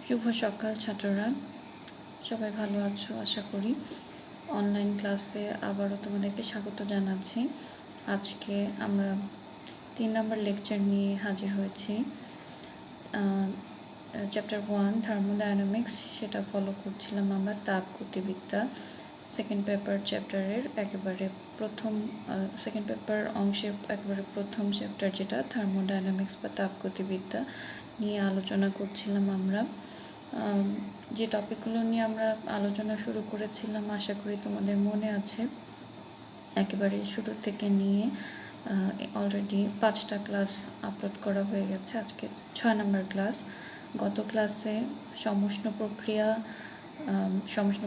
শুভ সকাল ছাত্ররা, সবাই ভালো আছো আশা করি। অনলাইন ক্লাসে আবারও তোমাদেরকে স্বাগত জানাচ্ছি। আজকে আমরা 3 নম্বর লেকচার নিয়ে হাজির হয়েছি। চ্যাপ্টার 1 থার্মোডায়নামিক্স, সেটা ফলো করছিলাম আমরা তাপগতিবিদ্যা সেকেন্ড পেপার চ্যাপ্টারের একেবারে প্রথম সেকেন্ড পেপার অংশের একেবারে প্রথম চ্যাপ্টার, যেটা থার্মোডায়নামিক্স বা তাপগতিবিদ্যা নিয়ে আলোচনা করছিলাম আমরা। যে টপিকগুলো নিয়ে আমরা আলোচনা শুরু করেছিলাম আশা করি তোমাদের মনে আছে। একেবারে শুরু থেকে নিয়ে অলরেডি 5টা ক্লাস আপলোড করা হয়ে গেছে, আজকে 6 নম্বর ক্লাস। গত ক্লাসে সমষ্ণ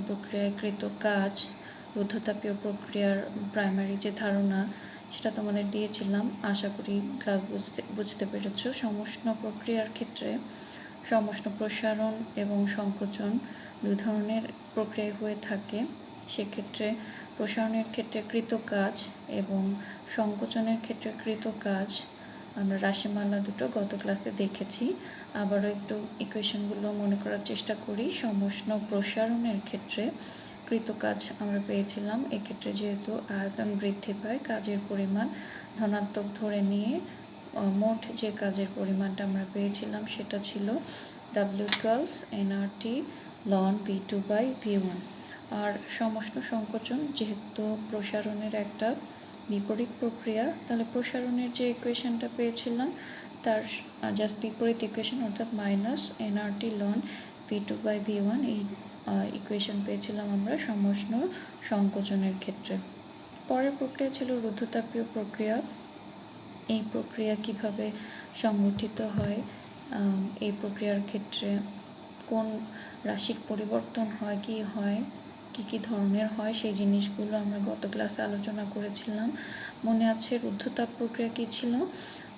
প্রক্রিয়ায় কৃত কাজ, রুদ্ধতাপীয় প্রক্রিয়ার প্রাইমারি যে ধারণা সেটা তোমাদের দিয়েছিলাম। আশা করি ক্লাস বুঝতে পেরেছ। সমষ্ণ প্রক্রিয়ার ক্ষেত্রে সমষ্ণ প্রসারণ এবং সংকোচন দুই ধরনের প্রক্রিয়া হয়ে থাকে। সেক্ষেত্রে প্রসারণের ক্ষেত্রে কৃত কাজ এবং সংকোচনের ক্ষেত্রে কৃত কাজ আমরা রাশিমালা দুটো গত ক্লাসে দেখেছি। আবারও একটু ইকুয়েশনগুলো মনে করার চেষ্টা করি। সমষ্ণ প্রসারণের ক্ষেত্রে কৃত কাজ আমরা পেয়েছিলাম। এক্ষেত্রে যেহেতু আয়তন বৃদ্ধি পায়, কাজের পরিমাণ ধনাত্মক ধরে নিয়ে মোট যে কাজের পরিমাণটা আমরা পেয়েছিলাম সেটা ছিল W12 nRT ln V2/V1। আর সমষ্ণ সংকোচন যেহেতু প্রসারণের একটা বিপরীত প্রক্রিয়া, তাহলে প্রসারণের যে ইকুয়েশনটা পেয়েছিলাম তার জাস্ট বিপরীত ইকুয়েশন, অর্থাৎ -nRT ln V2/V1, এই ইকুয়েশন পেয়েছিলাম আমরা সমষ্ণ সংকোচনের ক্ষেত্রে। পরের প্রক্রিয়া ছিল রুদ্ধতাপীয় প্রক্রিয়া। এই প্রক্রিয়া কিভাবে সংগঠিত হয়, এই প্রক্রিয়ার ক্ষেত্রে কোন রাশির পরিবর্তন হয়, কি ধরনের হয়, সেই জিনিসগুলো আমরা গত ক্লাসে আলোচনা করেছিলাম। মনে আছে রুদ্ধতাপ প্রক্রিয়া কী ছিল?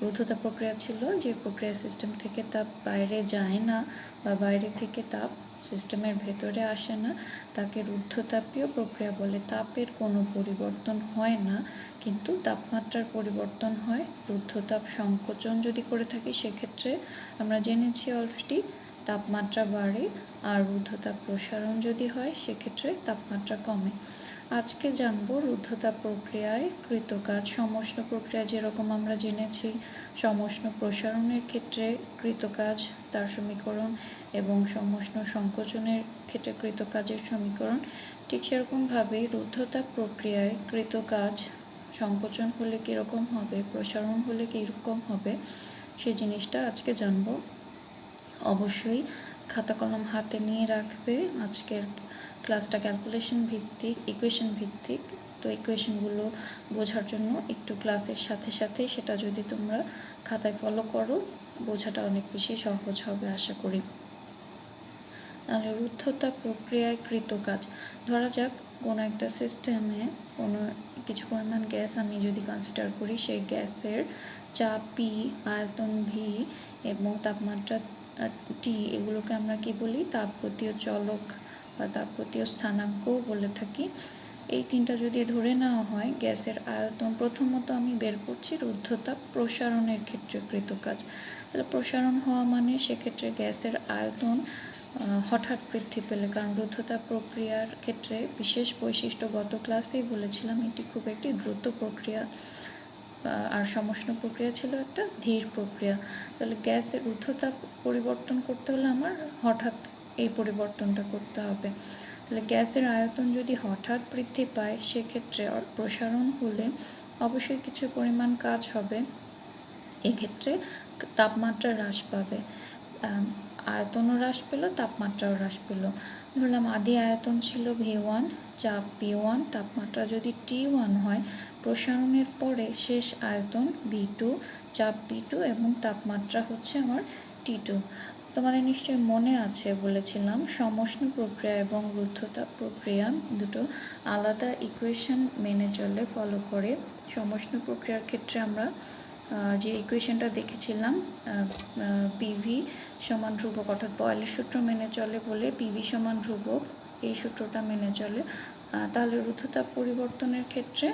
রুদ্ধতাপ প্রক্রিয়া ছিল যে প্রক্রিয়া সিস্টেম থেকে তাপ বাইরে যায় না বা বাইরে থেকে তাপ সিস্টেমের ভেতরে আসে না, তাকে রুদ্ধতাপীয় প্রক্রিয়া বলে। তাপের কোনো পরিবর্তন হয় না, কিন্তু তাপমাত্রার পরিবর্তন হয়। রুদ্ধতাপ সংকোচন যদি করে থাকি সেক্ষেত্রে আমরা জেনেছি অলরেডি তাপমাত্রা বাড়ে, আর রুদ্ধতাপ প্রসারণ যদি হয় সেক্ষেত্রে তাপমাত্রা কমে। আজকে জানবো রুদ্ধতাপ প্রক্রিয়ায় কৃত কাজ। সমষ্ণ প্রক্রিয়া যেরকম আমরা জেনেছি সমষ্ণ প্রসারণের ক্ষেত্রে কৃত কাজ তার সমীকরণ এবং সমষ্ণ সংকোচনের ক্ষেত্রে কৃত কাজের সমীকরণ, ঠিক সেরকমভাবেই রুদ্ধতাপ প্রক্রিয়ায় কৃত কাজ সংকোচন হলে কীরকম হবে, প্রসারণ হলে কীরকম হবে, সেই জিনিসটা আজকে জানবো। অবশ্যই খাতা কলম হাতে নিয়ে রাখবে। আজকের ক্লাসটা ক্যালকুলেশন ভিত্তিক, ইকুয়েশন ভিত্তিক, তো ইকুয়েশনগুলো বোঝার জন্য একটু ক্লাসের সাথে সাথে সেটা যদি তোমরা খাতায় ফলো করো, বোঝাটা অনেক বেশি সহজ হবে আশা করি। তাহলে রুদ্ধতাপ প্রক্রিয়ায় কৃত কাজ, ধরা যাক কোনো একটা সিস্টেমে কোনো কিছু পরিমাণ গ্যাস আমি যদি কনসিডার করি, সেই গ্যাসের চাপ P, আয়তন V এবং তাপমাত্রা T, এগুলোকে আমরা কি বলি? তাপগতীয় চলক বা তাপগতীয় স্থানাঙ্কও বলে থাকি। এই তিনটা যদি ধরে নেওয়া হয়, গ্যাসের আয়তন প্রথমত আমি বের করছি রুদ্ধতাপ প্রসারণের ক্ষেত্রে কৃত কাজ। তাহলে প্রসারণ হওয়া মানে সেক্ষেত্রে গ্যাসের আয়তন হঠাৎ বৃদ্ধি পেলে, কারণ রুদ্ধতাপ প্রক্রিয়ার ক্ষেত্রে বিশেষ বৈশিষ্ট্য গত ক্লাসেই বলেছিলাম, এটি খুব একটি দ্রুত প্রক্রিয়া, আর সমষ্ণ প্রক্রিয়া ছিল একটা ধীর প্রক্রিয়া। তাহলে গ্যাসের রুদ্ধতাপ পরিবর্তন করতে হলে আমার হঠাৎ এই পরিবর্তনটা করতে হবে। তাহলে গ্যাসের আয়তন যদি হঠাৎ বৃদ্ধি পায় সেক্ষেত্রে প্রসারণ হলে অবশ্যই কিছু পরিমাণ কাজ হবে, এক্ষেত্রে তাপমাত্রা হ্রাস পাবে। আয়তনও হ্রাস পেল, তাপমাত্রাও হ্রাস পেল। ধরলাম আদি আয়তন ছিল V1, চাপ P1, তাপমাত্রা যদি T1 হয়, প্রসারণের পরে শেষ আয়তন V2, চাপ P2 এবং তাপমাত্রা হচ্ছে আমার T2। তোমাদের নিশ্চয়ই মনে আছে বলেছিলাম সমষ্ণ প্রক্রিয়া এবং রুদ্ধতাপ প্রক্রিয়া দুটো আলাদা ইকুয়েশন মেনে চলে, ফলো করে। সমষ্ণ প্রক্রিয়ার ক্ষেত্রে আমরা যে ইকুয়েশনটা দেখেছিলাম PV সমান ধ্রুবক, অর্থাৎ বয়েলের সূত্র মেনে চলে বলে PV সমান ধ্রুবক, এই সূত্রটা মেনে চলে। তাহলে রুদ্ধতাপ পরিবর্তনের ক্ষেত্রে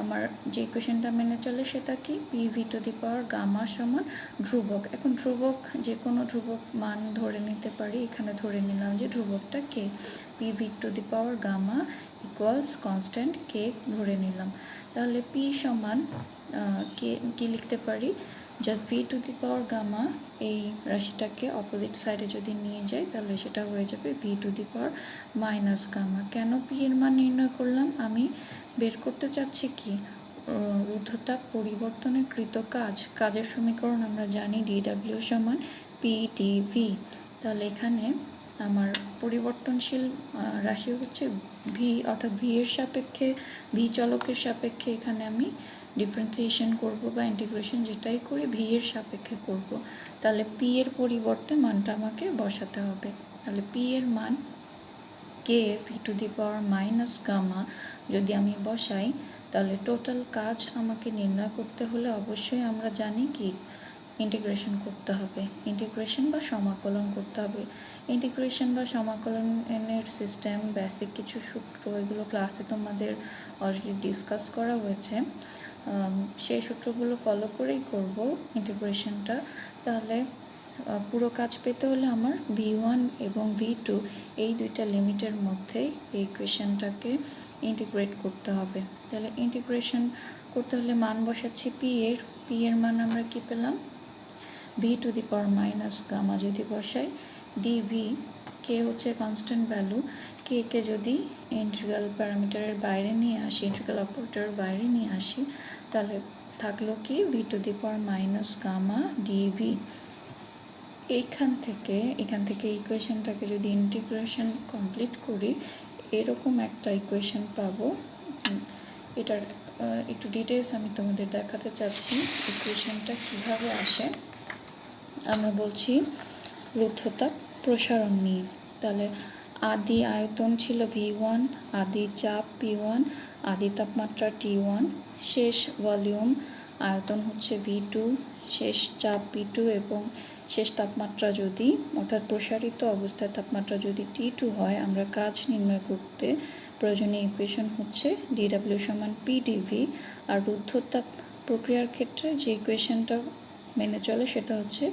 আমার যে ইকুয়েশনটা মেনে চলে সেটা কি, P V to the power gamma সমান ধ্রুবক। এখন ধ্রুবক যে কোনো ধ্রুবক মান ধরে নিতে পারি, এখানে ধরে নিলাম যে ধ্রুবকটা K, P V to the power gamma equals constant K ধরে নিলাম। তাহলে পি সমান কে কি লিখতে পারি, just V to the power gamma, এই রাশিটাকে অপোজিট সাইডে যদি নিয়ে যাই তাহলে সেটা হয়ে যাবে V to the power minus gamma. কেন পি এর মান নির্ণয় করলাম, আমি বের করতে চাচ্ছি কি, রুদ্ধতাপ পরিবর্তনে কৃত কাজের সমীকরণ আমরা জানি ডিডাব্লিউ সমান পি ডিভি। তাহলে এখানে আমার পরিবর্তনশীল রাশি হচ্ছে ভি, অর্থাৎ ভি এর সাপেক্ষে, ভি চলকের সাপেক্ষে এখানে আমি ডিফারেন্সিয়েশন করব বা ইন্টিগ্রেশন যেটাই করি ভি এর সাপেক্ষে করব। তাহলে পি এর পরিবর্তে মানটা আমাকে বসাতে হবে। তাহলে পি এর মান কে V to the power minus gamma যদি আমি বসাই, তাহলে টোটাল কাজ আমাকে নির্ণয় করতে হলে অবশ্যই আমরা জানি কি ইন্টিগ্রেশন করতে হবে, ইন্টিগ্রেশন বা সমাকলন করতে হবে। ইন্টিগ্রেশন বা সমাকলনের সিস্টেম, বেসিক কিছু সূত্র, এগুলো ক্লাসে তোমাদের অলরেডি ডিসকাস করা হয়েছে, সেই সূত্রগুলো ফলো করেই করব ইন্টিগ্রেশনটা। তাহলে পুরো কাজ পেতে হলে আমার v1 এবং v2 এই দুইটা লিমিটের মধ্যে এই ইকুয়েশনটাকে ইন্টিগ্রেট করতে হবে। তাহলে ইন্টিগ্রেশন করতে হলে মান বসাচ্ছি পি এর মান আমরা কি পেলাম, V to the power minus gamma যদি বসাই ডিভি, কে হচ্ছে কনস্ট্যান্ট ভ্যালু, কে যদি ইন্টিগ্রাল প্যারামিটারের বাইরে নিয়ে আসি, ইন্টিগ্রাল অপারেটরের বাইরে নিয়ে আসি, তাহলে থাকলো কি V to the power minus gamma D V. এখান থেকে ইকুয়েশনটাকে যদি ইন্টিগ্রেশন কমপ্লিট করি, এরকম একটা ইকুয়েশন পাবো। এটার একটু ডিটেলস আমি তোমাদের দেখাতে চাচ্ছি ইকুয়েশনটা কিভাবে আসে। আমরা বলছি রুদ্ধতাপ প্রসারণ নিয়ে। তাহলে আদি আয়তন ছিল v1, আদি চাপ p1, আদি তাপমাত্রা t1, শেষ ভলিউম আয়তন হচ্ছে v2, শেষ চাপ p2 এবং শেষ তাপমাত্রা যদি, অর্থাৎ প্রসারিত অবস্থায় তাপমাত্রা যদি t2 হয়, আমরা কাজ নির্ণয় করতে প্রয়োজনীয় ইকুয়েশন হচ্ছে ডিডাব্লিউ সমান পি ডিভি। আর রুদ্ধতাপ প্রক্রিয়ার ক্ষেত্রে যে ইকুয়েশনটা মেনে চলে সেটা হচ্ছে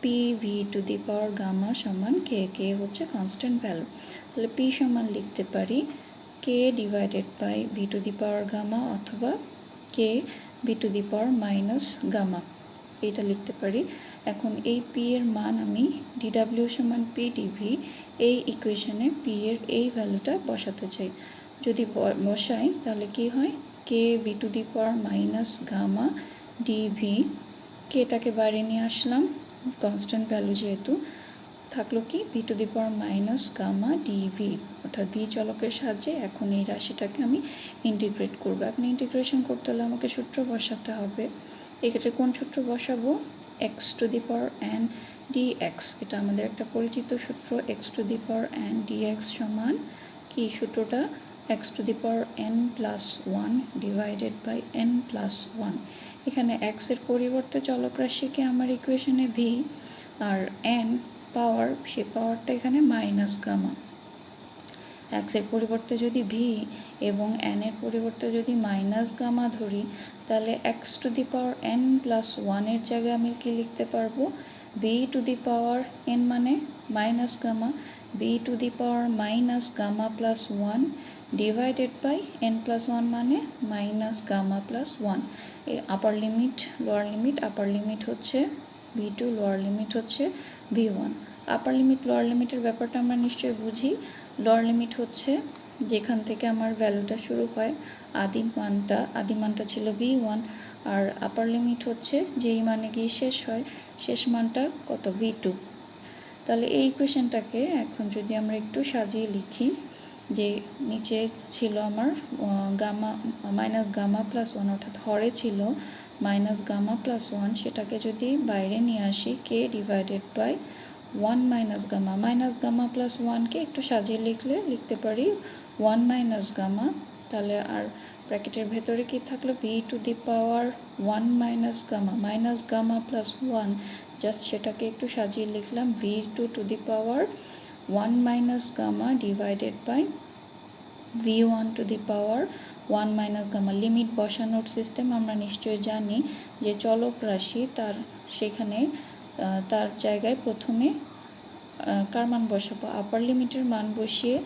P V to the power gamma সমান কে হচ্ছে কনস্ট্যান্ট ভ্যালু। তাহলে পি সমান লিখতে পারি K divided by V to the power gamma অথবা K V to the power minus gamma, এটা লিখতে পারি। এখন এই পি এর মান আমি ডিডাব্লিউ সমান পি ডিভি এই ইকুয়েশনে পি এর এই ভ্যালুটা বসাতে চাই। যদি বসাই তাহলে কি হয়, K V to the power minus gamma dV, কেটাকে বাইরে নিয়ে আসলাম কনস্ট্যান্ট ভ্যালু যেহেতু, থাকলো কি V to the power minus gamma dV, অর্থাৎ ভি চলকের সাহায্যে এখন এই রাশিটাকে আমি ইন্টিগ্রেট করবো। এখন ইন্টিগ্রেশন করতে হলে আমাকে সূত্র বসাতে হবে। এক্ষেত্রে কোন সূত্র বসাবো, X to the power N D X, এটা আমাদের একটা পরিচিত সূত্র। X to the power N D X সমান কি সূত্রটা, X to the power N plus one divided by N plus one. এখানে এক্স এর পরিবর্তে চলক রাশিকে আমার ইকুয়েশনে ভি, আর এন পাওয়ার, সে পাওয়ারটা এখানে মাইনাস গামা। এক্স এর পরিবর্তে যদি ভি এবং এন এর পরিবর্তে যদি মাইনাস গামা ধরি, তাহলে X to the power N plus ওয়ানের জায়গায় আমি কি লিখতে পারবো, V to the power N মানে minus gamma, V to the power minus gamma plus one divided by N plus one মানে minus gamma plus one. Upper limit lower limit, upper limit হচ্ছে V two, lower limit হচ্ছে V one. Upper limit lower লিমিটের ব্যাপারটা আমরা নিশ্চয়ই বুঝি। Lower limit হচ্ছে যেখান থেকে আমার ভ্যালুটা শুরু হয়, আদি মানটা ছিল v1, আর আপার লিমিট হচ্ছে যেই মানে গিয়ে শেষ হয়, শেষ মানটা কত, v2। তাহলে এই ইকুয়েশনটাকে এখন যদি আমরা একটু সাজিয়ে লিখি, যে নিচে ছিল আমার gamma minus gamma plus one, অর্থাৎ হরে ছিল মাইনাস গামা প্লাস ওয়ান, সেটাকে যদি বাইরে নিয়ে আসি K divided by one minus gamma plus ওয়ানকে একটু সাজিয়ে লিখতে পারি ওয়ান মাইনাস গামা। তাহলে আর ব্র্যাকেটের ভেতরে কি থাকলো, V to the power one minus gamma plus one, just সেটাকে একটু সাজিয়ে লিখলাম V to the power one minus gamma divided by V one to the power 1 minus gamma. Limit বসানোর সিস্টেম আমরা নিশ্চয়ই জানি যে চলক রাশি তার সেখানে তার জায়গায় প্রথমে কার মান বসাবো, আপার লিমিটের মান বসিয়ে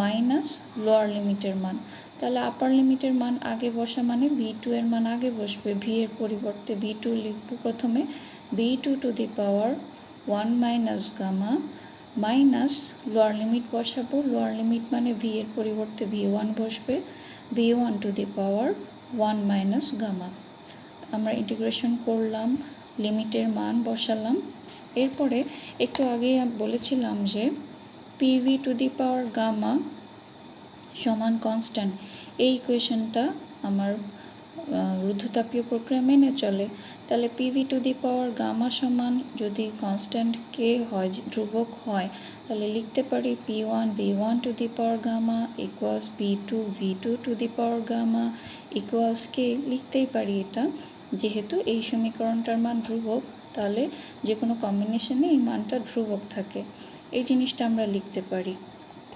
মাইনাস লোয়ার লিমিটের মান। তাহলে আপার লিমিটের মান আগে বসা মানে v2 এর মান আগে বসবে, v এর পরিবর্তে v2 লিখব প্রথমে, v2 to the power 1 minus gamma minus lower limit বসাবো, লোয়ার লিমিট মানে v এর পরিবর্তে v1 বসবে, v1 to the power 1 minus gamma. আমরা ইন্টিগ্রেশন করলাম, লিমিটের মান বসালাম। এরপরে একটু আগে বলেছিলাম যে PV to the power gamma সমান কনস্ট্যান্ট, এই ইকুয়েশনটা আমার রুদ্ধতাপীয় প্রক্রিয়া মেনে চলে। তাহলে PV to the power gamma সমান যদি কনস্ট্যান্ট কে হয়, ধ্রুবক হয়, তাহলে লিখতে পারি p1 v1 to the power gamma equals p2 v2 to the power gamma equals K. লিখতেই পারি এটা, যেহেতু এই সমীকরণটার মান ধ্রুবক, তাহলে যে কোনো কম্বিনেশনে এই মানটা ধ্রুবক থাকে। এই জিনিসটা আমরা লিখতে পারি।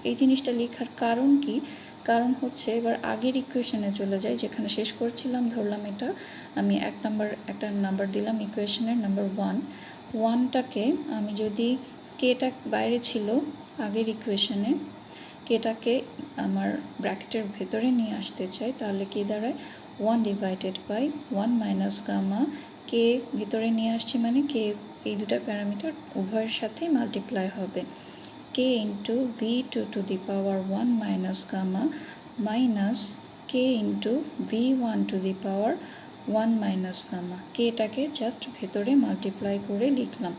এই জিনিসটা লেখার কারণ কি? কারণ হচ্ছে এবার আগের ইকুয়েশনে চলে যাই, যেখানে শেষ করছিলাম। ধরলাম এটা আমি একটা নাম্বার দিলাম ইকুয়েশনের নাম্বার 1। 1টাকে আমি যদি কেটা বাইরে ছিল আগের ইকুয়েশনে, কেটাকে আমার ব্র্যাকেটের ভেতরে নিয়ে আসতে চাই, তাহলে কি দাঁড়ায় 1 ডিভাইডেড বাই 1 মাইনাস গামা। কে ভিতরে নিয়ে আসছি মানে কে এই দুটা প্যারামিটার উভয়ের সাথেই মাল্টিপ্লাই হবে, k into v2 to the power 1 minus gamma minus k into v1 to the power 1 minus gamma। কেটাকে just ভেতরে মাল্টিপ্লাই করে লিখলাম।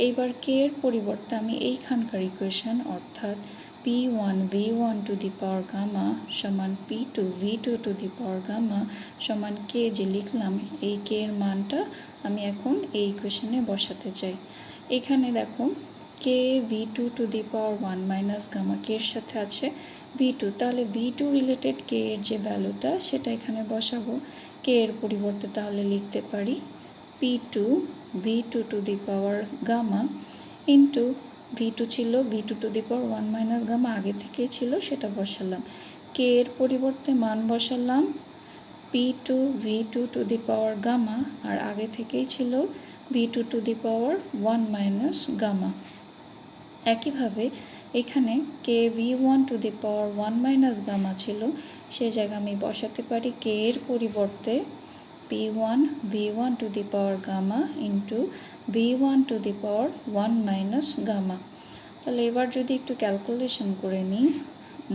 এইবার কে এর পরিবর্তে আমি এইখানকার ইকুয়েশন অর্থাৎ p1 v1 to the power gamma সমান p2 v2 to the power gamma সমান k যে লিখলাম, এই কে এর মানটা আমি এখন এই ইকুয়েশনে বসাতে চাই। এখানে দেখো K v2 to the power 1 minus gamma, K এর সাথে আছে v2, তাহলে v2 রিলেটেড কে এর যে ভ্যালুটা সেটা এখানে বসাবো। কে এর পরিবর্তে তাহলে লিখতে পারি p2 v2 to the power gamma into v2 ছিল v2 to the power 1 minus gamma আগে থেকেই ছিল, সেটা বসালাম। কে এর পরিবর্তে মান বসালাম p2 v2 to the power gamma, আর আগে থেকেই ছিল v2 to the power 1 minus gamma. একইভাবে এখানে কে v1 to the power 1 minus gamma ছিল, সে জায়গায় আমি বসাতে পারি কে এর পরিবর্তে p1 v1 to the power gamma into v1 to the power 1 minus gamma. তাহলে এবার যদি একটু ক্যালকুলেশন করে নিই,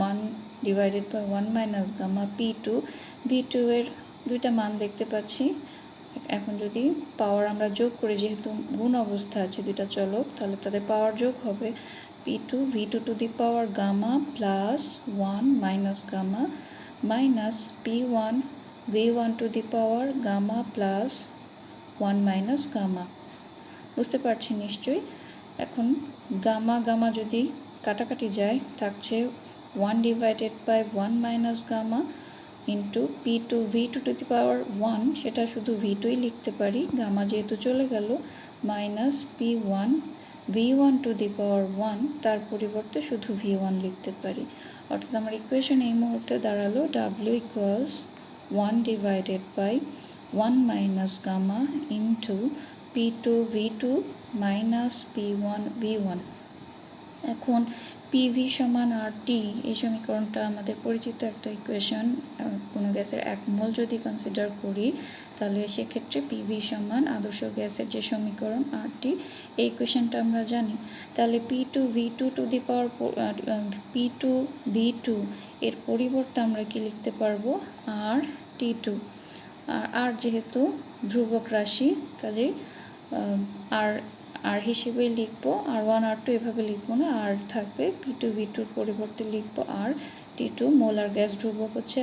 1 divided by 1 minus gamma p2 v2 এর দুইটা মান দেখতে পাচ্ছি। এখন যদি পাওয়ার আমরা যোগ করি, যেহেতু গুণ অবস্থা আছে দুইটা চলক, তাহলে তাদের পাওয়ার যোগ হবে p2 v2 to the power gamma plus 1 minus gamma minus p1 v1 to the power gamma plus 1 minus gamma. বুঝতে পারছি নিশ্চয়ই। এখন গামা গামা যদি কাটাকাটি যায়, থাকছে 1 divided by 1 minus gamma into p2 v2 to the power 1, সেটা শুধু v2ই লিখতে পারি, গামা যেহেতু চলে গেল, minus p1 v1 to the power 1, তার পরিবর্তে শুধু v1 লিখতে পারি। অর্থাৎ আমার ইকুয়েশন এই মুহূর্তে দাঁড়ালো w equals 1 divided by 1 minus gamma into p2 v2 মাইনাস p1 v1। এখন পিভি সমান আর টি, এই সমীকরণটা আমাদের পরিচিত একটা ইকুয়েশন। কোনো গ্যাসের 1 মোল যদি কনসিডার করি, তাহলে সেক্ষেত্রে পিভি সমান আদর্শ গ্যাসের যে সমীকরণ আর টি, এই ইকুয়েশনটা আমরা জানি। তাহলে p2 v2 to the power p2 v2 এর পরিবর্তে আমরা কি লিখতে পারবো আর t2। আর যেহেতু ধ্রুবক রাশি, কাজে আর হিসেবে লিখবো, r1 r2 এভাবে লিখবো না, আর থাকবে p2 v2 পরিবর্তে লিখবো আর t2, মোলার গ্যাস ধ্রুবক হচ্ছে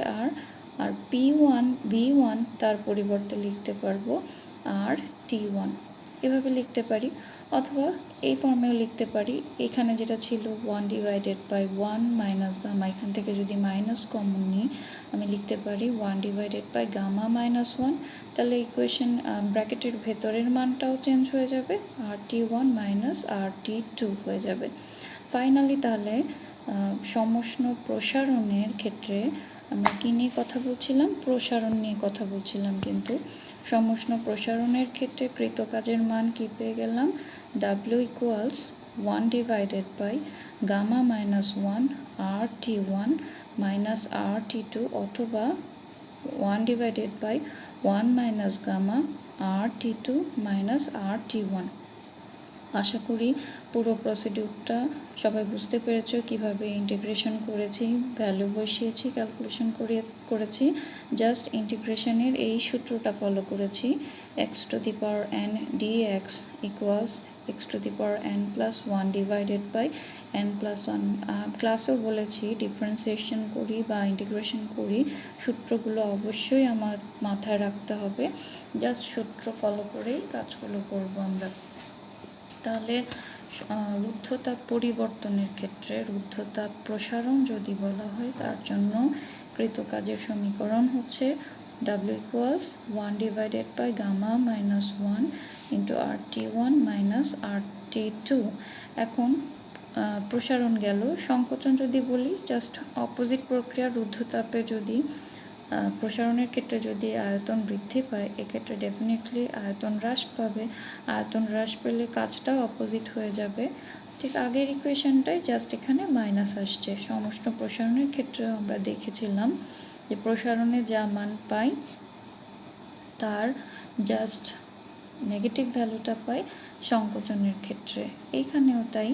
আর p1 v1 তার পরিবর্তে লিখতে পারবো আর t1, এভাবে লিখতে পারি। অথবা এই ফর্মেও লিখতে পারি, এখানে যেটা ছিল 1 ডিভাইডেড বাই 1 মাইনাস গামা, এখান থেকে যদি মাইনাস কমন নিই আমি লিখতে পারি 1 ডিভাইডেড বাই গামা মাইনাস 1। তাহলে ইকুয়েশন ব্র্যাকেটের ভেতরের মানটাও চেঞ্জ হয়ে যাবে, আর t1 মাইনাস আর t2 হয়ে যাবে। ফাইনালি তাহলে সমষ্ণ প্রসারণের ক্ষেত্রে আমরা কী নিয়ে কথা বলছিলাম? প্রসারণ নিয়ে কথা বলছিলাম। কিন্তু সমষ্ণ প্রসারণের ক্ষেত্রে কৃতকাজের মান কী পেয়ে গেলাম? W equals 1 divided by gamma minus 1 RT1 minus RT2 অথবা 1 divided by 1 minus gamma RT2 minus RT1। আশা করি পুরো প্রসিডিউরটা সবাই বুঝতে পেরেছো, কিভাবে ইন্টিগ্রেশন করেছি, ভ্যালু বসিয়েছি, ক্যালকুলেশন করেছি। জাস্ট ইন্টিগ্রেশনের এই সূত্রটা ফলো করেছি, x to the power n dx equals x to the power n plus 1 divided by n plus 1। ক্লাসেও বলেছি ডিফারেন্সিয়েশন করি বা ইন্টিগ্রেশন করি, সূত্রগুলো অবশ্যই আমার মাথায় রাখতে হবে। জাস্ট সূত্র ফলো করেই কাজগুলো করব আমরা। তাহলে রুদ্ধতাপ পরিবর্তনের ক্ষেত্রে রুদ্ধতাপ প্রসারণ যদি বলা হয়, তার জন্য কৃতকাজের সমীকরণ হচ্ছে W equals 1 divided by gamma minus 1 into RT1 minus RT2। এখন প্রসারণ গেল। সংকোচন যদি বলি, জাস্ট অপোজিট প্রক্রিয়া। রুদ্ধতাপে যদি প্রসারণের ক্ষেত্রে যদি আয়তন বৃদ্ধি পায়, এক্ষেত্রে ডেফিনেটলি আয়তন হ্রাস পাবে। আয়তন হ্রাস পেলে কাজটাও অপোজিট হয়ে যাবে। ঠিক আগের ইকুয়েশনটাই, জাস্ট এখানে মাইনাস আসছে। সমষ্ণ প্রসারণের ক্ষেত্রে আমরা দেখেছিলাম যে প্রসারণে যা মান পাই তার জাস্ট নেগেটিভ ভ্যালুটা পাই সংকোচনের ক্ষেত্রে। এইখানেও তাই,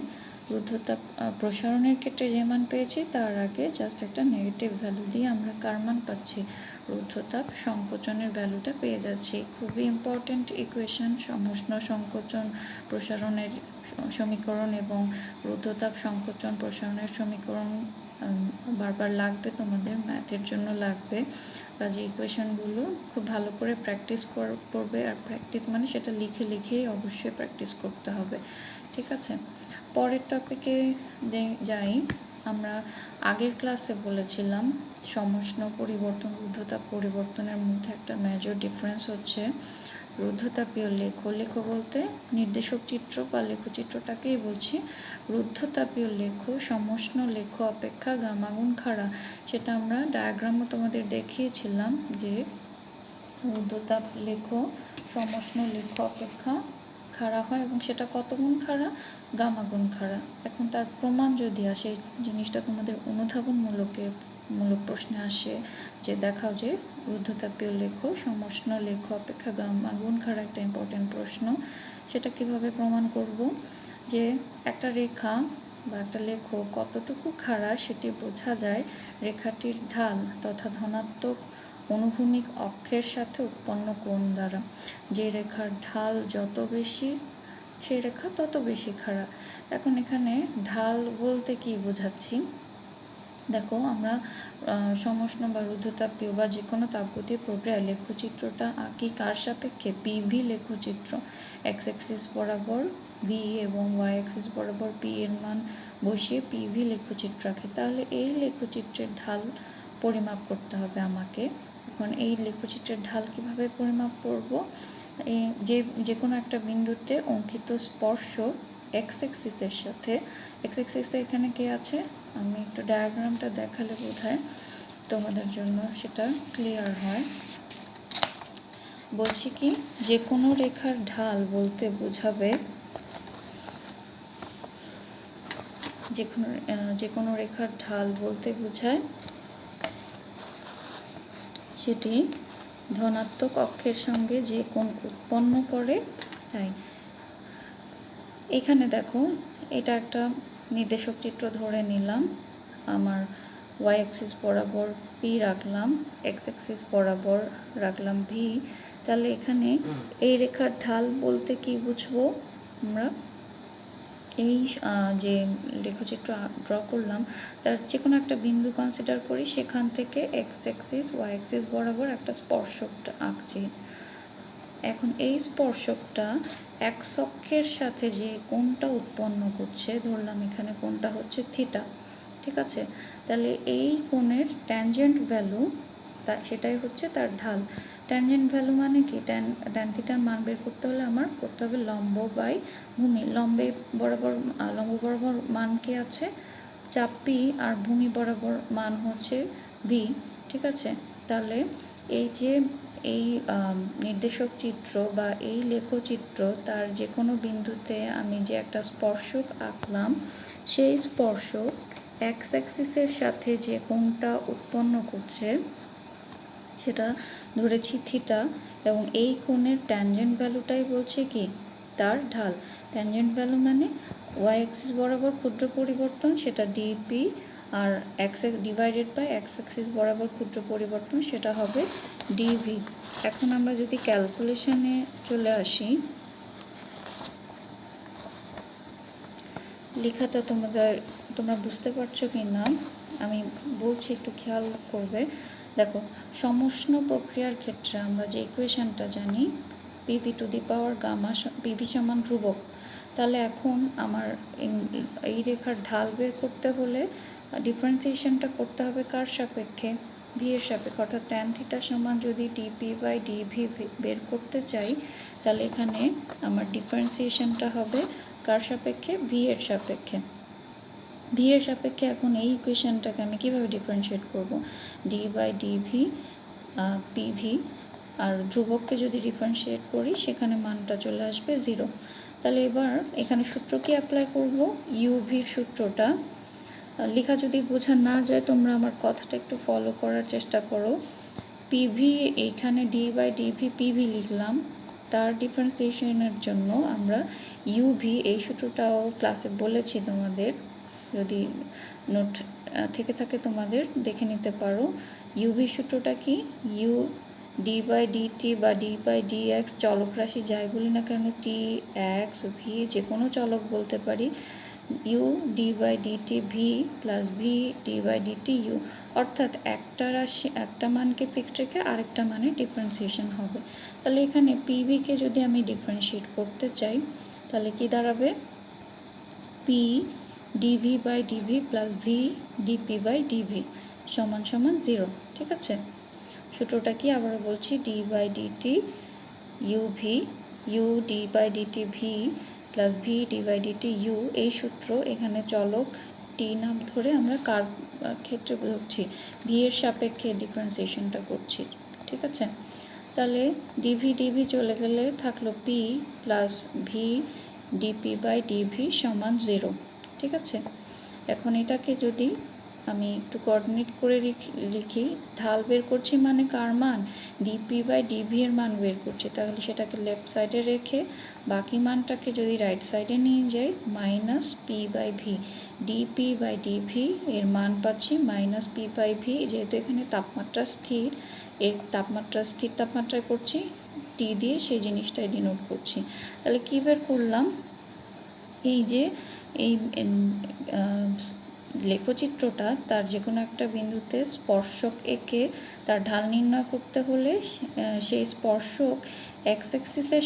রুদ্ধতাপ প্রসারণের ক্ষেত্রে যে মান পেয়েছি তার আগে জাস্ট একটা নেগেটিভ ভ্যালু দিয়ে আমরা কার মান পাচ্ছি? রুদ্ধতাপ সংকোচনের ভ্যালুটা পেয়ে যাচ্ছি। খুবই ইম্পর্টেন্ট ইকুয়েশন, সমষ্ণ সংকোচন প্রসারণের সমীকরণ এবং রুদ্ধতাপ সংকোচন প্রসারণের সমীকরণ বারবার লাগবে, তোমাদের ম্যাথের জন্য লাগবে। কাজে ইকুয়েশনগুলো খুব ভালো করে প্র্যাকটিস করবে। আর প্র্যাকটিস মানে সেটা লিখে লিখেই অবশ্যই প্র্যাকটিস করতে হবে, ঠিক আছে? পরের টপিকে যাই। আমরা আগের ক্লাসে বলেছিলাম সমষ্ণ পরিবর্তন রুদ্ধতাপ পরিবর্তনের মধ্যে একটা মেজর ডিফারেন্স হচ্ছে রুদ্ধতাপীয় লেখ। লেখ বলতে নির্দেশক চিত্র বা লেখচিত্রটাকেই বলছি। রুদ্ধতাপীয় লেখ সমষ্ণ লেখ অপেক্ষা গামাগুণ খাড়া। সেটা আমরা ডায়াগ্রামও তোমাদের দেখিয়েছিলাম যে রুদ্ধতাপ লেখ সমষ্ণ লেখ অপেক্ষা খাড়া হয় এবং সেটা কত গুণ খাড়া? গামা গুণ খাড়া। এখন তার প্রমাণ যদি আসে, জিনিসটা তোমাদের অনুধাবনমূলক প্রশ্নে আসে যে দেখাও যে রুদ্ধতাপীয় লেখ সমষ্ণ লেখ অপেক্ষা গামা গুণ খাড়া, একটা ইম্পর্টেন্ট প্রশ্ন। সেটা কিভাবে প্রমাণ করব? যে একটা রেখা বা একটা লেখ কতটুকু খাড়া সেটি বোঝা যায় রেখাটির ঢাল তথা ধনাত্মক অনুভূমিক অক্ষের সাথে উৎপন্ন কোণ দ্বারা। যে রেখার ঢাল যত বেশি, সেই রেখা তত বেশি খাড়া। এখন এখানে ঢাল বলতে কি বোঝাচ্ছি? দেখো, আমরা সমষ্ণ বা রুদ্ধতাপীয় বা যে কোনো তাপগতীয় প্রক্রিয়ায় লেখচিত্রটা আঁকি কার সাপেক্ষে? PV লেখচিত্র। এক্স অ্যাক্সিস বরাবর V এবং ওয়াই অ্যাক্সিস বরাবর P এর মান বসিয়ে PV লেখচিত্র আঁকি। তাহলে এই লেখচিত্রের ঢাল পরিমাপ করতে হবে আমাকে। এখন এই লেখচিত্রের ঢাল কিভাবে পরিমাপ করব? যে কোনো একটা বিন্দুতে অঙ্কিত স্পর্শক এক্স অ্যাক্সিসের সাথে, এক্স অ্যাক্সিসে এখানে কে আছে? আমি একটু ডায়াগ্রামটা দেখালে বোধহয় তোমাদের জন্য সেটা ক্লিয়ার হয়। বলছি কি, যে কোনো রেখার ঢাল বলতে বোঝাবে যে কোনো রেখার ঢাল বলতে বোঝায় সেটি ধনাত্মক অক্ষের সঙ্গে যে কোণ উৎপন্ন করে তাই। এখানে দেখো, এটা একটা নির্দেশক চিত্র ধরে নিলাম। আমার ওয়াই অ্যাক্সিস বরাবর P রাখলাম, এক্স অ্যাক্সিস বরাবর রাখলাম V। তাহলে এখানে এই রেখার ঢাল বলতে কি বুঝবো আমরা? এই যে লেখচিত্র ড্র করলাম তার যে কোনো একটা বিন্দু কনসিডার করি, সেখান থেকে এক্স অ্যাক্সিস ওয়াই অ্যাক্সিস বরাবর একটা স্পর্শকটা আঁকছি। এখন এই স্পর্শকটা এক্স অক্ষের সাথে যে কোণটা উৎপন্ন করছে, ধরলাম এখানে কোণটা হচ্ছে থিটা, ঠিক আছে? তাহলে এই কোণের ট্যানজেন্ট ভ্যালু সেটাই হচ্ছে তার ঢাল। ট্যানজেন্ট ভ্যালু মানে কি? ট্যান থিটার মান বের করতে হলে আমার করতে হবে লম্ব বাই ভূমি। লম্ব বরাবর মান কি আছে? চাপ P, আর ভূমি বরাবর মান হচ্ছে V। ঠিক আছে। তাহলে এই যে এই নির্দেশক চিত্র বা এই লেখচিত্র, তার যে কোনো বিন্দুতে আমি যে একটা স্পর্শক আঁকলাম, সেই স্পর্শক এক্স অ্যাক্সিসের সাথে যে কোণটা উৎপন্ন করছে সেটা ধরেছি থিটা, এবং এই কোণের ট্যানজেন্ট ভ্যালুটাই বলছে কি তার ঢাল। ট্যানজেন্ট ভ্যালু মানে ওয়াই অ্যাক্সিস বরাবর ক্ষুদ্র পরিবর্তন, সেটা ডিপি, আর x divided by x axis বরাবর ক্ষুদ্র পরিবর্তন, সেটা হবে ডিভি। এখন আমরা যদি ক্যালকুলেশনে চলে আসি, লেখাটা তোমরা বুঝতে পারছো কি না আমি বলছি, একটু খেয়াল করবে। দেখো, সমষ্ণ প্রক্রিয়ার ক্ষেত্রে আমরা যে ইকুয়েশনটা জানি, PV to the power gamma PV সমান ধ্রুবক। তাহলে এখন আমার এই রেখার ঢাল বের করতে হলে ডিফারেন্সিয়েশনটা করতে হবে কার সাপেক্ষে? ভি এর সাপেক্ষে। অর্থাৎ ট্যান থিটা সমান যদি ডিপি বাই ডিভি বের করতে চাই, তাহলে এখানে আমার ডিফারেন্সিয়েশনটা হবে কার সাপেক্ষে? ভি এর সাপেক্ষে। ভি এর সাপেক্ষে এখন এই ইকুয়েশনটাকে আমি কীভাবে ডিফারেন্সিয়েট করব? ডি বাই ডিভি পিভি, আর ধ্রুবককে যদি ডিফারেন্সিয়েট করি সেখানে মানটা চলে আসবে 0। তাহলে এবার এখানে সূত্র কি অ্যাপ্লাই করব? ইউভির সূত্রটা। লেখা যদি বোঝা না যায় তোমরা আমার কথাটা একটু ফলো করার চেষ্টা করো। পিভি, এইখানে ডি বাই ডিভি পিভি লিখলাম, তার ডিফারেন্সিয়েশনের জন্য আমরা ইউভি, এই সূত্রটাও ক্লাসে বলেছি তোমাদের, যদি নোট থেকে থাকে তোমাদের দেখে নিতে পারো। ইউভি সূত্রটা কি? ইউ ডি বাই ডিটি বা ডি বাই ডি এক্স, চলক রাশি যাই বলি না কেন, টি এক্স ভি যে কোনো চলক বলতে পারি, u D by dt v plus V D by dt u. অর্থাৎ একটা রাশি একটা মানকে ফিক্সড রেখে আরেকটা মানে ডিফারেন্সিয়েশন হবে। তাহলে এখানে পিভিকে যদি আমি ডিফারেন্সিয়েট করতে চাই তাহলে কি দাঁড়াবে? P dv by dv plus v dp by DV সমান সমান 0। ঠিক আছে, সূত্রটা কি আবারও বলছি, d by dt uv, u D by dt v plus V D by dt u. এই সূত্র এখানে চলক টি নাম ধরে আমরা কার ক্ষেত্রে বুঝছি? ভি এর সাপেক্ষে ডিফারেন্সিয়েশনটা করছি। ঠিক আছে, তাহলে ডিভি ডিভি চলে গেলে থাকলো p plus v dp by DV সমান 0। ঠিক আছে, এখন এটাকে যদি আমি একটু কোঅর্ডিনেট করে লিখি, ঢাল বের করছি মানে কার মান? ডিপি বাই ডিভি এর মান বের করছি। তাহলে সেটাকে লেফট সাইডে রেখে বাকি মানটাকে যদি রাইট সাইডে নিয়ে যাই, minus p by v, dp by dv এর মান পাচ্ছি মাইনাস পি বাই ভি। যেহেতু এখানে তাপমাত্রা স্থির, এর তাপমাত্রা স্থির তাপমাত্রায় করছি, টি দিয়ে সেই জিনিসটাই ডিনোট করছি। তাহলে কী বের করলাম? এই যে এই লেখচিত্রটা, তার যে কোনো একটা বিন্দুতে স্পর্শক এঁকে তার ঢাল নির্ণয় করতে হলে সেই স্পর্শক এক্স অ্যাক্সিসের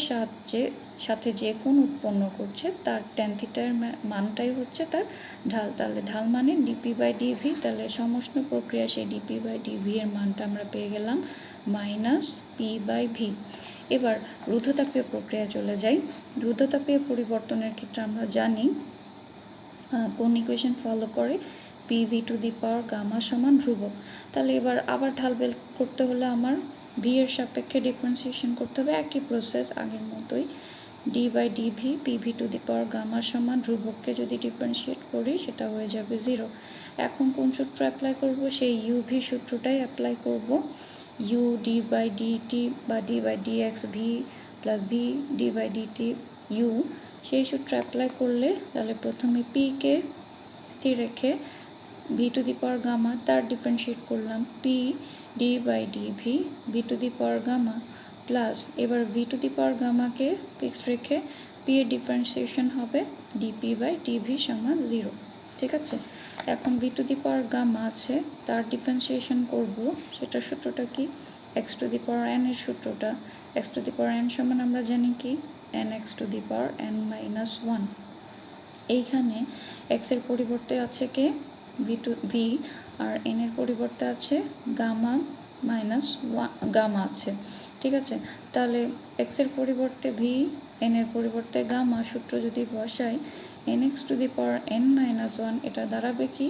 সাথে যে কোণ উৎপন্ন করছে তার ট্যান থিটার মানটাই হচ্ছে তার ঢাল। তাহলে ঢাল মানে ডিপি বাই ডিভি। তাহলে সমষ্ণ প্রক্রিয়া সেই ডিপি বাই ডিভি এর মানটা আমরা পেয়ে গেলাম মাইনাস পি বাই ভি। এবার রুদ্ধতাপীয় প্রক্রিয়া চলে যাই। রুদ্ধতাপীয় পরিবর্তনের ক্ষেত্রে আমরা জানি কোন ইকুয়েশন ফলো করে? PV to the power gamma সমান ধ্রুবক। তাহলে এবার আবার ঢাল বের করতে হলে আমার ভি এর সাপেক্ষে ডিফারেন্সিয়েশন করতে হবে, একই প্রসেস আগের মতোই। D by dv PV to the power gamma সমান ধ্রুবককে যদি ডিফারেন্সিয়েট করি সেটা হয়ে যাবে 0। এখন কোন সূত্র অ্যাপ্লাই করব? সেই ইউভি সূত্রটাই অ্যাপ্লাই করব। ইউ ডি বাই ডিটি বা D by dx V plus V D by dt U, সেই সূত্র অ্যাপ্লাই করলে তাহলে প্রথমে পিকে স্থির রেখে V to the power gamma তার ডিফারেন্সিয়েট করলাম P D by dV V to the power gamma plus এবার ভি টু দি পাওয়ার গামাকে ফিক্সড রেখে পি এর ডিফারেন্সিয়েশন হবে ডিপি বাই ডিভি সমান 0। ঠিক আছে, এখন V to the power gamma আছে, তার ডিফারেন্সিয়েশন করব, সেটার সূত্রটা কি? X to the power N এর সূত্রটা। X to the power N সমান আমরা জানি কি? N X to the power N minus 1। এইখানে এক্স এর পরিবর্তে আছে কে? ভি, আর এন এর পরিবর্তে আছে গামা মাইনাস 1 গামা আছে। ঠিক আছে, তাহলে এক্স এর পরিবর্তে ভি, এন এর পরিবর্তে গামা, সূত্র যদি বসাই N X to the power N minus 1, এটা দাঁড়াবে কি?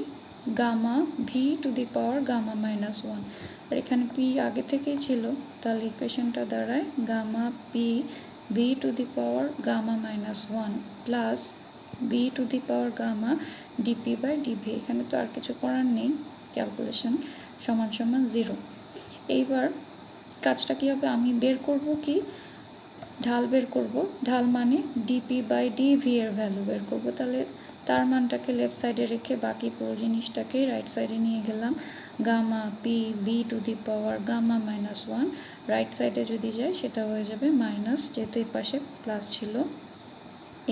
Gamma V to the power gamma minus one. আর এখানে পি আগে থেকেই ছিল, তাহলে ইকুয়েশনটা দাঁড়ায় gamma P V to the power gamma minus one plus B to the power gamma dP by dV. এখানে তো আর কিছু করার নেই, ক্যালকুলেশন সমান সমান 0। এইবার কাজটা কী হবে, আমি বের করব কি ঢাল বের করব, ঢাল মানে ডিপি বাই ডিভি এর ভ্যালু বের করব। তাহলে তার মানটাকে লেফট সাইডে রেখে বাকি পুরো জিনিসটাকে রাইট সাইডে নিয়ে গেলাম। Gamma p v to the power gamma minus one, right সাইডে যদি যায় সেটা হয়ে যাবে মাইনাস, যেহেতু এই পাশে প্লাস ছিল।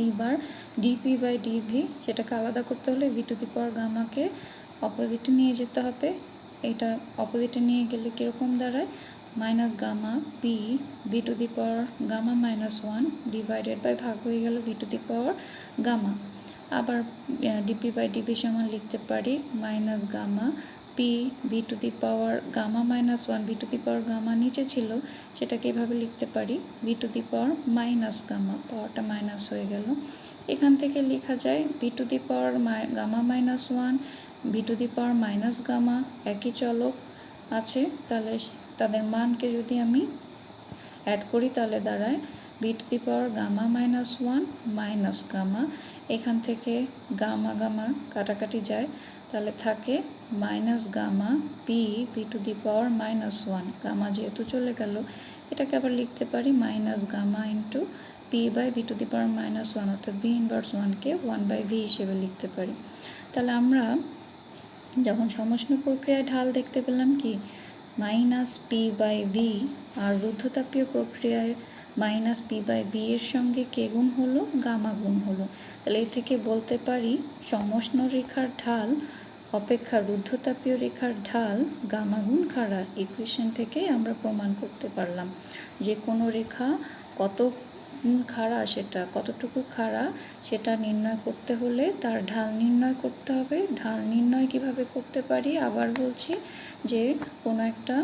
এইবার ডিপি বাই ডিভি সেটাকে আলাদা করতে হলে ভি টু দি পাওয়ার গামাকে অপোজিটে নিয়ে যেতে হবে। এটা অপোজিটে নিয়ে গেলে কীরকম দাঁড়ায়, minus gamma P V to the power gamma minus one divided by ভাগ হয়ে গেল v to the power gamma. আবার ডিপি বাই ডিভি সমান লিখতে পারি minus gamma P V to the power gamma minus one, v to the power gamma নিচে ছিল সেটাকে এভাবে লিখতে পারি v to the power minus gamma, পাওয়ারটা মাইনাস হয়ে গেল। এখান থেকে লেখা যায় v to the power gamma minus one, v to the power minus gamma একই চলক আছে, তাহলে তাদের মানকে যদি আমি অ্যাড করি তাহলে দাঁড়ায় v to the power gamma minus one minus gamma. এখান থেকে গামা গামা কাটাকাটি যায়, তাহলে থাকে minus gamma P V to the power minus one. Gamma যেহেতু চলে গেল, এটাকে আবার লিখতে পারি minus gamma into p by V to the power minus one, অর্থাৎ ভি ইনভার্স ওয়ানকে ওয়ান বাই ভি হিসেবে লিখতে পারি। তাহলে আমরা যখন সমষ্ণ প্রক্রিয়ায় ঢাল দেখতে পেলাম কি মাইনাস পি বাই ভি, আর রুদ্ধতাপীয় প্রক্রিয়ায় মাইনাস পি বাই ভি এর সঙ্গে কে গুণ হলো, গামা গুণ হলো। তাহলে এই থেকে বলতে পারি সমষ্ণ রেখার ঢাল অপেক্ষা রুদ্ধতাপীয় রেখার ঢাল গামা গুণ খাড়া। ইকুয়েশন থেকে আমরা প্রমাণ করতে পারলাম যে কোনো রেখা কত খাড়া, সেটা কতটুকু খাড়া সেটা নির্ণয় করতে হলে তার ঢাল নির্ণয় করতে হবে। ঢাল নির্ণয় কিভাবে করতে পারি আবার বলছি, যে কোনো একটা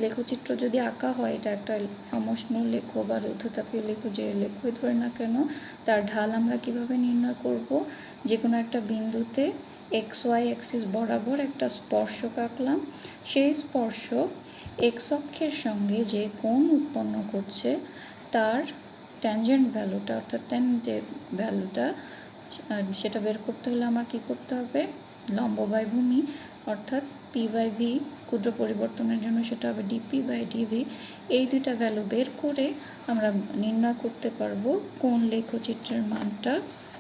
লেখচিত্র যদি আঁকা হয়, এটা একটা সমষ্ণ লেখ বা রুদ্ধতাপীয় লেখ যে লেখই ধরে না কেন, তার ঢাল আমরা কিভাবে নির্ণয় করব, যে কোনো একটা বিন্দুতে এক্স ওয়াই অ্যাক্সিস বরাবর একটা স্পর্শক আঁকলাম, সেই স্পর্শক এক্স অক্ষের সঙ্গে যে কোণ উৎপন্ন করছে তার ট্যানজেন্ট ভ্যালুটা, অর্থাৎ ট্যান যে ভ্যালুটা, সেটা বের করতে হলে আমার কী করতে হবে, লম্ব বাই ভূমি অর্থাৎ পি বাই ভি, ক্ষুদ্র পরিবর্তনের জন্য সেটা হবে ডিপি বাই ডিভি। এই দুইটা ভ্যালু বের করে আমরা নির্ণয় করতে পারবো কোন লেখচিত্রের মানটা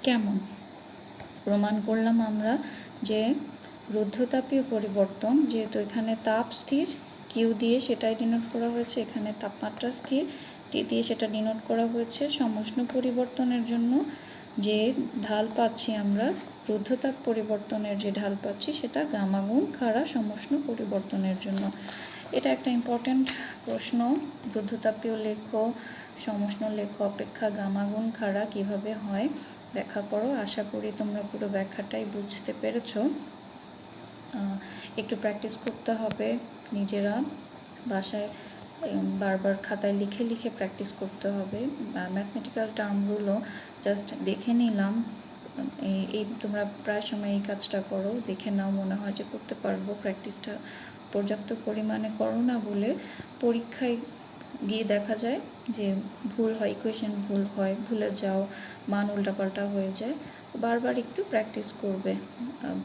কেমন। প্রমাণ করলাম আমরা যে রুদ্ধতাপীয় পরিবর্তন, যেহেতু এখানে তাপ স্থির কিউ দিয়ে সেটাই ডিনোট করা হয়েছে, এখানে তাপমাত্রা স্থির টি দিয়ে সেটা ডিনোট করা হয়েছে। সমষ্ণ পরিবর্তনের জন্য যে ঢাল পাচ্ছি আমরা, রুদ্ধতাপ পরিবর্তনের যে ঢাল পাচ্ছি সেটা গামা গুণ খাড়া সমষ্ণ পরিবর্তনের জন্য। এটা একটা ইম্পর্ট্যান্ট প্রশ্ন, রুদ্ধতাপীয় লেখ সমষ্ণ লেখ অপেক্ষা গামা গুণ খাড়া কীভাবে হয় ব্যাখ্যা করো। আশা করি তোমরা পুরো ব্যাখ্যাটাই বুঝতে পেরেছো। একটু প্র্যাকটিস করতে হবে, নিজেরা বাসায় বারবার খাতায় লিখে লিখে প্র্যাকটিস করতে হবে। ম্যাথমেটিক্যাল টার্মগুলো জাস্ট দেখে নিলাম, এই তোমরা প্রায় সময় এই কাজটা করো, দেখে নাও, মনে হয় যে করতে পারবো, প্র্যাকটিসটা পর্যাপ্ত পরিমাণে করো না বলে পরীক্ষায় গিয়ে দেখা যায় যে ভুল হয়, ইকুয়েশন ভুল হয়, ভুলে যাও, মান উল্টাপাল্টা হয়ে যায়। বারবার একটু প্র্যাকটিস করবে,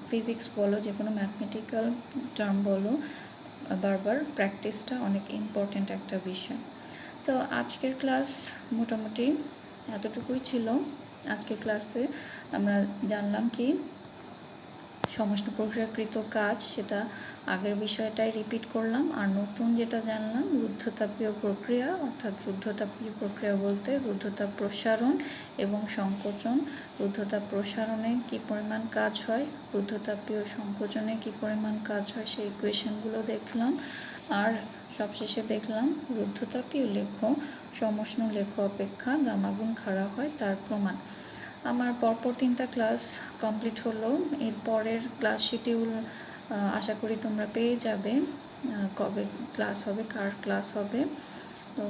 ফিজিক্স বলো যে কোনো ম্যাথমেটিক্যাল টার্ম বলো, বারবার প্র্যাকটিসটা অনেক ইম্পর্ট্যান্ট একটা বিষয়। তো আজকের ক্লাস মোটামুটি এতটুকুই ছিল। আজকের ক্লাসে আমরা জানলাম কি সমষ্ণ প্রক্রিয়াকৃত কাজ, সেটা আগের বিষয়টাই রিপিট করলাম। আর নতুন যেটা জানলাম রুদ্ধতাপীয় প্রক্রিয়া, অর্থাৎ রুদ্ধতাপীয় প্রক্রিয়া বলতে রুদ্ধতাপ প্রসারণ এবং সংকোচন। রুদ্ধতাপ প্রসারণে কী পরিমাণ কাজ হয়, রুদ্ধতাপীয় সংকোচনে কী পরিমাণ কাজ হয়, সেই ইকুয়েশনগুলো দেখলাম। আর সবশেষে দেখলাম রুদ্ধতাপীয় লেখ সমষ্ণ লেখ অপেক্ষা গামা গুণ খাড়া হয় তার প্রমাণ। আমার পরপর 3টা ক্লাস কমপ্লিট হলো। এর পরের ক্লাস শিডিউল আশা করি তোমরা পেয়ে যাবে, কবে ক্লাস হবে, কার ক্লাস হবে। তো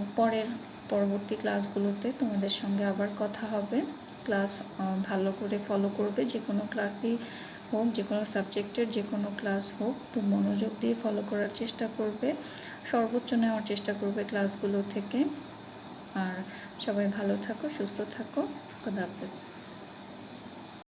পরবর্তী ক্লাসগুলোতে তোমাদের সঙ্গে আবার কথা হবে। ক্লাস ভালো করে ফলো করবে, যে কোনো ক্লাসই হোক, যে কোনো সাবজেক্টের যে কোনো ক্লাস হোক, খুব মনোযোগ দিয়ে ফলো করার চেষ্টা করবে, সর্বোচ্চ নেওয়ার চেষ্টা করবে ক্লাসগুলো থেকে। আর সবাই ভালো থাকো, সুস্থ থাকো। খোদা হাফেজ।